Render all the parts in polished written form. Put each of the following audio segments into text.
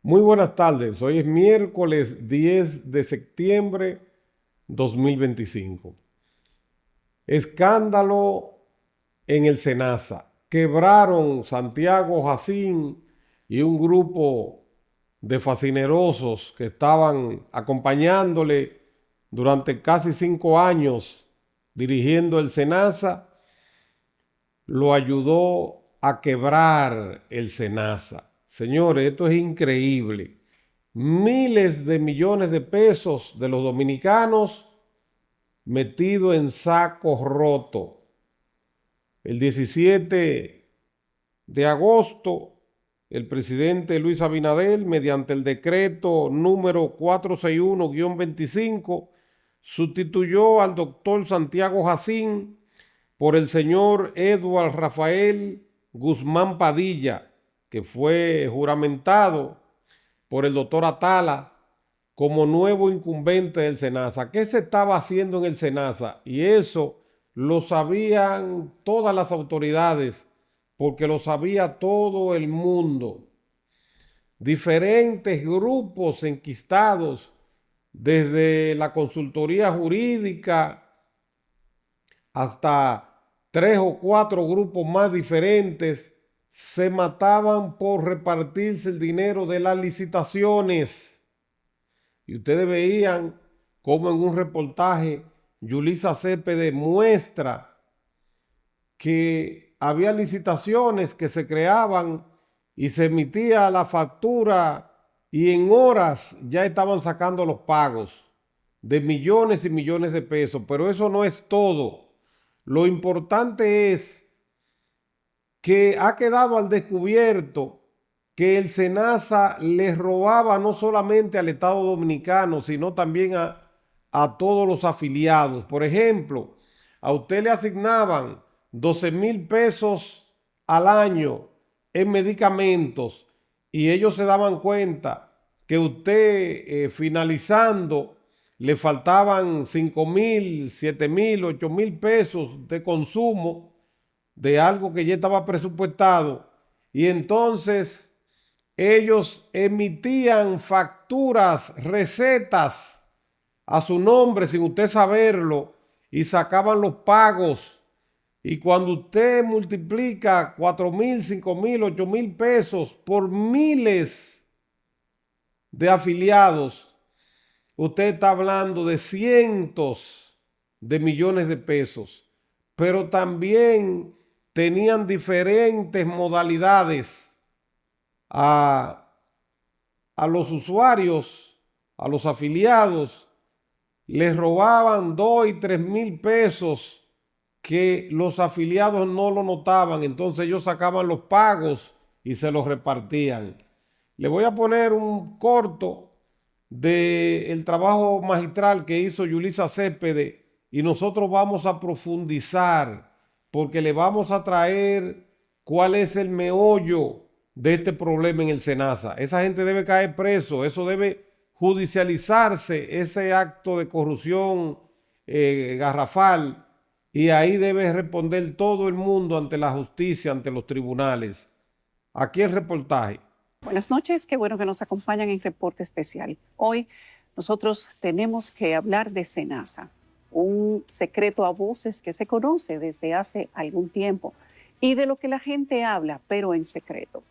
Muy buenas tardes. Hoy es miércoles 10 de septiembre 2025. Escándalo en el SENASA. Quebraron Santiago Jacín y un grupo de fascinerosos que estaban acompañándole durante casi 5 años dirigiendo el SENASA. Lo ayudó a quebrar el SENASA. Señores, esto es increíble. Miles de millones de pesos de los dominicanos metidos en sacos rotos. El 17 de agosto, el presidente Luis Abinader, mediante el decreto número 461-25, sustituyó al doctor Santiago Jacín por el señor Edward Rafael Guzmán Padilla, que fue juramentado por el doctor Atala como nuevo incumbente del SENASA. ¿Qué se estaba haciendo en el SENASA? Y eso lo sabían todas las autoridades, porque lo sabía todo el mundo. Diferentes grupos enquistados, desde la consultoría jurídica hasta 3 o 4 grupos más diferentes, se mataban por repartirse el dinero de las licitaciones. Y ustedes veían cómo en un reportaje Yulisa Cepede muestra que había licitaciones que se creaban y se emitía la factura y en horas ya estaban sacando los pagos de millones y millones de pesos. Pero eso no es todo. Lo importante es que ha quedado al descubierto que el SENASA les robaba no solamente al Estado Dominicano, sino también a todos los afiliados. Por ejemplo, a usted le asignaban 12,000 pesos al año en medicamentos y ellos se daban cuenta que usted finalizando le faltaban 5,000, 7,000, 8,000 pesos de consumo de algo que ya estaba presupuestado, y entonces ellos emitían facturas, recetas a su nombre sin usted saberlo y sacaban los pagos. Y cuando usted multiplica 4,000, 5,000, 8,000 pesos por miles de afiliados, usted está hablando de cientos de millones de pesos. Pero también tenían diferentes modalidades a, a los usuarios, a los afiliados, les robaban 2 y 3 mil pesos que los afiliados no lo notaban. Entonces ellos sacaban los pagos y se los repartían. Le voy a poner un corto del trabajo magistral que hizo Yulisa Cepede y nosotros vamos a profundizar porque le vamos a traer cuál es el meollo de este problema en el SENASA. Esa gente debe caer preso, eso debe judicializarse, ese acto de corrupción garrafal, y ahí debe responder todo el mundo ante la justicia, ante los tribunales. Aquí el reportaje. Buenas noches, qué bueno que nos acompañan en Reporte Especial. Hoy nosotros tenemos que hablar de SENASA, un secreto a voces que se conoce desde hace algún tiempo y de lo que la gente habla, pero en secreto.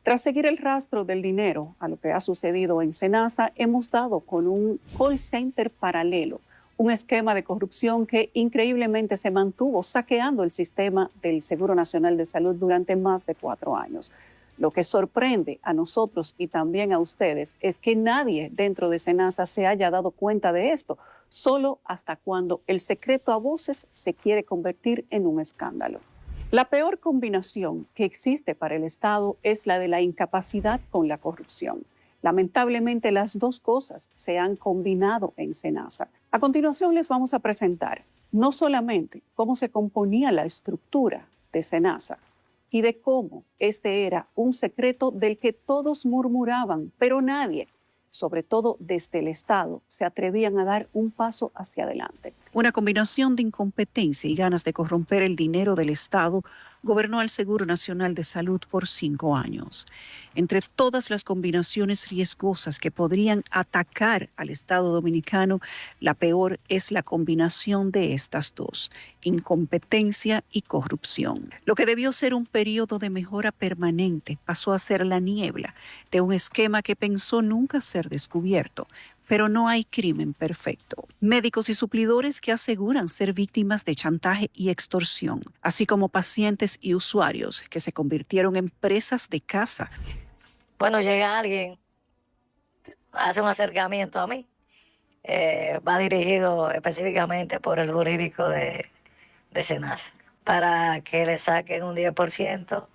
Tras seguir el rastro del dinero a lo que ha sucedido en SENASA, hemos dado con un call center paralelo, un esquema de corrupción que increíblemente se mantuvo saqueando el sistema del Seguro Nacional de Salud durante más de 4 años. Lo que sorprende a nosotros y también a ustedes es que nadie dentro de SENASA se haya dado cuenta de esto, solo hasta cuando el secreto a voces se quiere convertir en un escándalo. La peor combinación que existe para el Estado es la de la incapacidad con la corrupción. Lamentablemente, las dos cosas se han combinado en SENASA. A continuación les vamos a presentar no solamente cómo se componía la estructura de SENASA y de cómo este era un secreto del que todos murmuraban, pero nadie, sobre todo desde el Estado, se atrevían a dar un paso hacia adelante. Una combinación de incompetencia y ganas de corromper el dinero del Estado gobernó al Seguro Nacional de Salud por 5 años. Entre todas las combinaciones riesgosas que podrían atacar al Estado dominicano, la peor es la combinación de estas dos: incompetencia y corrupción. Lo que debió ser un periodo de mejora permanente pasó a ser la niebla de un esquema que pensó nunca ser descubierto. Pero no hay crimen perfecto. Médicos y suplidores que aseguran ser víctimas de chantaje y extorsión, así como pacientes y usuarios que se convirtieron en presas de caza. Bueno, llega alguien, hace un acercamiento a mí, va dirigido específicamente por el jurídico de SENASA, para que le saquen un 10%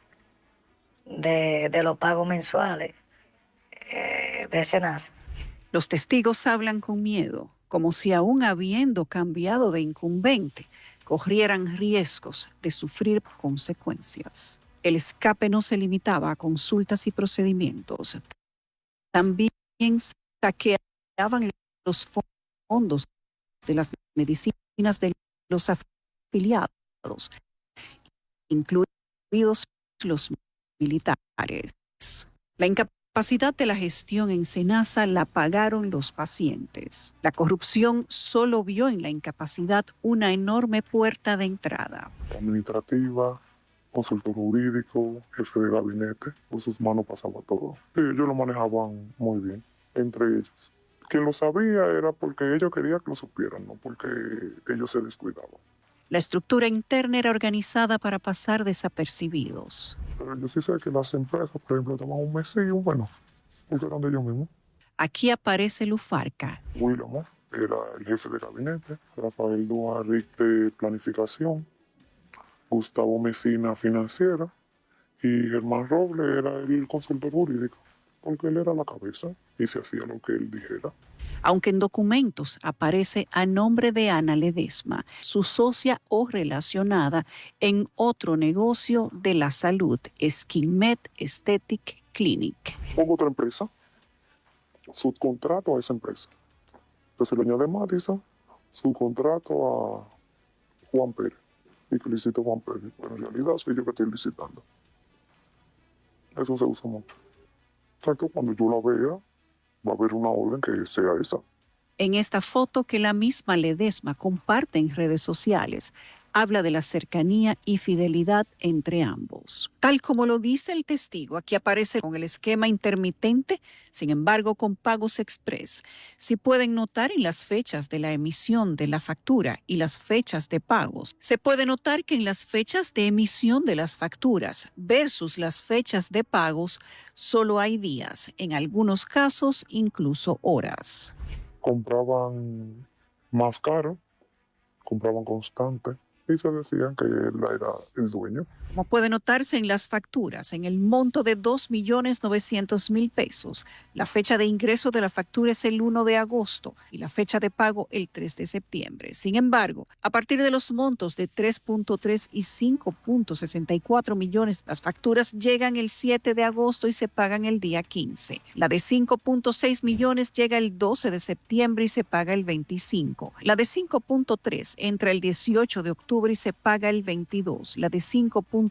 de los pagos mensuales de SENASA. Los testigos hablan con miedo, como si aún habiendo cambiado de incumbente, corrieran riesgos de sufrir consecuencias. El escape no se limitaba a consultas y procedimientos. También saqueaban los fondos de las medicinas de los afiliados, incluidos los militares. La incapacidad de la gestión en SENASA la pagaron los pacientes. La corrupción solo vio en la incapacidad una enorme puerta de entrada. Administrativa, consultor jurídico, jefe de gabinete, por sus manos pasaba todo. Sí, ellos lo manejaban muy bien, entre ellos. Quien lo sabía era porque ellos querían que lo supieran, no porque ellos se descuidaban. La estructura interna era organizada para pasar desapercibidos. Pero yo sí sé que las empresas, por ejemplo, toman un mes y bueno, porque eran de ellos mismos. Aquí aparece Lufarca. William era el jefe de gabinete, Rafael Duarte de planificación, Gustavo Mesina financiera y Germán Robles era el consultor jurídico, porque él era la cabeza y se hacía lo que él dijera. Aunque en documentos aparece a nombre de Ana Ledesma, su socia o relacionada en otro negocio de la salud, SkinMed Aesthetic Clinic. Pongo otra empresa, subcontrato a esa empresa. Entonces le añade Madison, subcontrato a Juan Pérez. Y que licite Juan Pérez. Pero en realidad soy yo que estoy licitando. Eso se usa mucho. O sea que cuando yo la vea, va a haber una orden que sea esa. En esta foto que la misma Ledesma comparte en redes sociales, habla de la cercanía y fidelidad entre ambos. Tal como lo dice el testigo, aquí aparece con el esquema intermitente, sin embargo con pagos express. Si pueden notar en las fechas de la emisión de la factura y las fechas de pagos, se puede notar que en las fechas de emisión de las facturas versus las fechas de pagos, solo hay días, en algunos casos incluso horas. Compraban más caro, compraban constante y se decían que él era el dueño. Como puede notarse en las facturas, en el monto de 2.900.000 pesos, la fecha de ingreso de la factura es el 1 de agosto y la fecha de pago el 3 de septiembre. Sin embargo, a partir de los montos de 3.3 y 5.64 millones, las facturas llegan el 7 de agosto y se pagan el día 15. La de 5.6 millones llega el 12 de septiembre y se paga el 25. La de 5.3 entra el 18 de octubre y se paga el 22. La de 5.6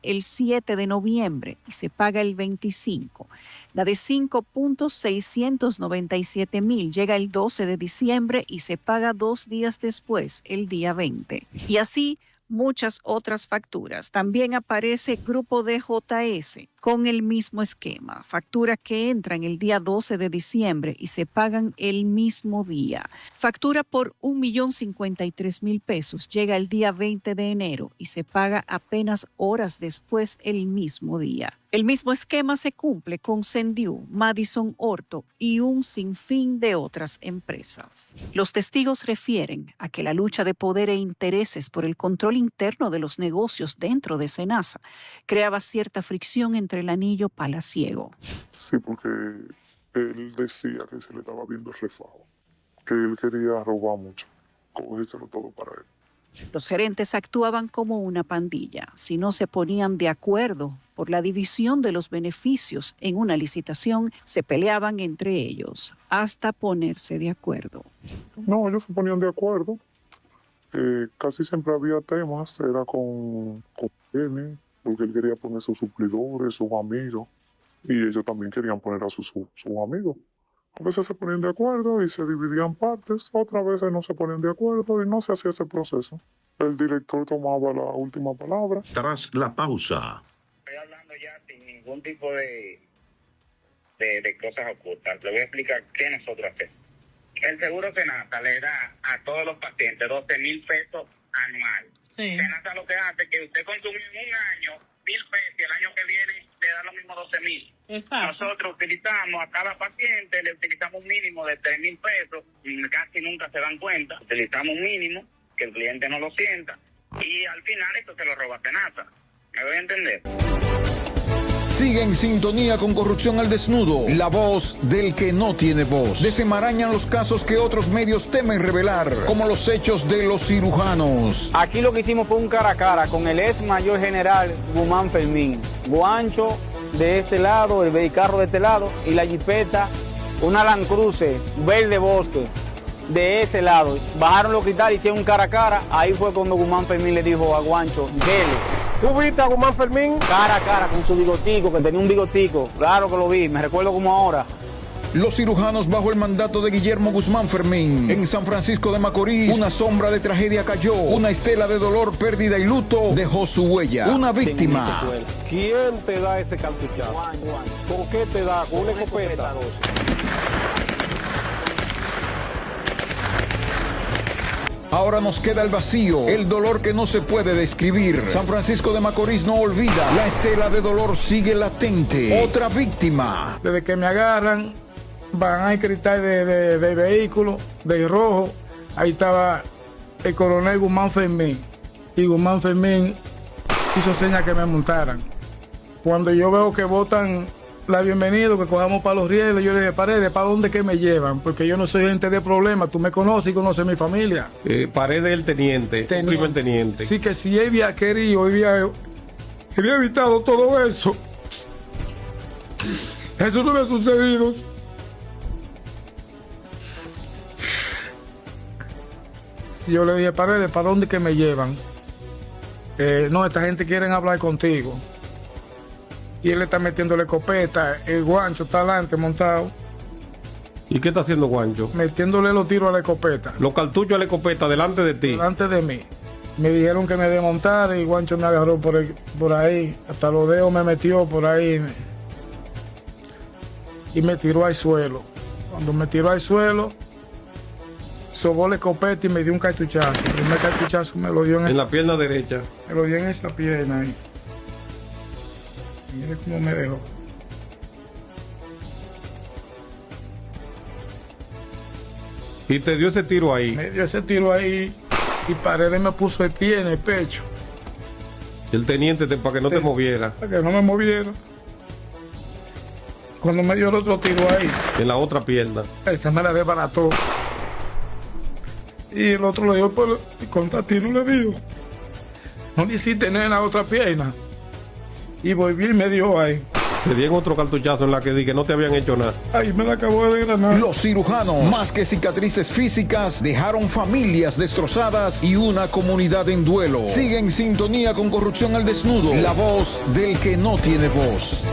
el 7 de noviembre y se paga el 25. La de 5.697 mil llega el 12 de diciembre y se paga 2 días después, el día 20. Y así muchas otras facturas. También aparece Grupo DJS con el mismo esquema. Factura que entra en el día 12 de diciembre y se pagan el mismo día. Factura por 1.053.000 pesos llega el día 20 de enero y se paga apenas horas después el mismo día. El mismo esquema se cumple con Sendiu, Madison Orto y un sinfín de otras empresas. Los testigos refieren a que la lucha de poder e intereses por el control interno de los negocios dentro de SENASA creaba cierta fricción entre el anillo palaciego. Sí, porque él decía que se le estaba viendo el refajo, que él quería robar mucho, cogérselo todo para él. Los gerentes actuaban como una pandilla. Si no se ponían de acuerdo por la división de los beneficios en una licitación, se peleaban entre ellos hasta ponerse de acuerdo. No, ellos se ponían de acuerdo. Casi siempre había temas, era con él, porque él quería poner sus suplidores, sus amigos, y ellos también querían poner a sus amigos. A veces se ponían de acuerdo y se dividían partes, otras veces no se ponían de acuerdo y no se hacía ese proceso. El director tomaba la última palabra. Tras la pausa. Estoy hablando ya sin ningún tipo de cosas ocultas. Le voy a explicar qué nosotros hacemos. El seguro Senasa le da a todos los pacientes 12,000 pesos anual. Sí. Senasa lo que hace es que usted consume en un año 1,000 pesos y el año que viene le da lo mismo 12,000. Nosotros utilizamos a cada paciente, le utilizamos un mínimo de 3,000 pesos, casi nunca se dan cuenta. Utilizamos un mínimo que el cliente no lo sienta y al final esto se lo roba Senasa. ¿Me voy a entender? Sigue en sintonía con Corrupción al Desnudo, la voz del que no tiene voz. Desenmarañan los casos que otros medios temen revelar, como los hechos de los cirujanos. Aquí lo que hicimos fue un cara a cara con el ex mayor general Guzmán Fermín. Guancho de este lado, el vehículo de este lado y la jipeta, una Land Cruiser verde bosque de ese lado. Bajaron los cristales, hicieron un cara a cara. Ahí fue cuando Guzmán Fermín le dijo a Guancho, dele. ¿Tú viste a Guzmán Fermín? Cara a cara con su bigotico, que tenía un bigotico. Claro que lo vi, me recuerdo como ahora. Los cirujanos bajo el mandato de Guillermo Guzmán Fermín. En San Francisco de Macorís, una sombra de tragedia cayó. Una estela de dolor, pérdida y luto dejó su huella. Una víctima. ¿Quién te da ese cartuchazo? Juan. ¿Con qué te da? ¿Con una escopeta? Ahora nos queda el vacío, el dolor que no se puede describir. San Francisco de Macorís no olvida, la estela de dolor sigue latente. Otra víctima. Desde que me agarran, van a cristal de vehículo, de rojo. Ahí estaba el coronel Guzmán Fermín. Y Guzmán Fermín hizo señas que me montaran. Cuando yo veo que botan la bienvenida, que cojamos para los rieles, yo le dije, Paredes, ¿para dónde que me llevan? Porque yo no soy gente de problemas, tú me conoces y conoces mi familia. Paredes el teniente, primer teniente. Sí, que si él había querido, había evitado todo eso, eso no me ha sucedido. Yo le dije, Paredes, ¿para dónde que me llevan? No, esta gente quiere hablar contigo. Y él está metiendo la escopeta, el Guancho está adelante montado. ¿Y qué está haciendo Guancho? Metiéndole los tiros a la escopeta. Los cartuchos a la escopeta delante de ti. Delante de mí. Me dijeron que me desmontara y Guancho me agarró por ahí. Hasta los dedos me metió por ahí. Y me tiró al suelo. Cuando me tiró al suelo, sobó la escopeta y me dio un cartuchazo. El primer cartuchazo me lo dio en la pierna derecha. Me lo dio en esa pierna ahí. Mire cómo me dejó. ¿Y te dio ese tiro ahí? Me dio ese tiro ahí y Paredes me puso el pie en el pecho. El teniente para que no te moviera. Para que no me moviera. Cuando me dio el otro tiro ahí. En la otra pierna. Esa me la desbarató. Y el otro le dio por el contratiro, le dijo, no le hiciste nada en la otra pierna. Y volví y me dio ahí. Te dieron otro cartuchazo en la que di que no te habían hecho nada. Ahí me la acabó de granar. Los cirujanos, más que cicatrices físicas, dejaron familias destrozadas y una comunidad en duelo. Sigue en sintonía con Corrupción al Desnudo, la voz del que no tiene voz.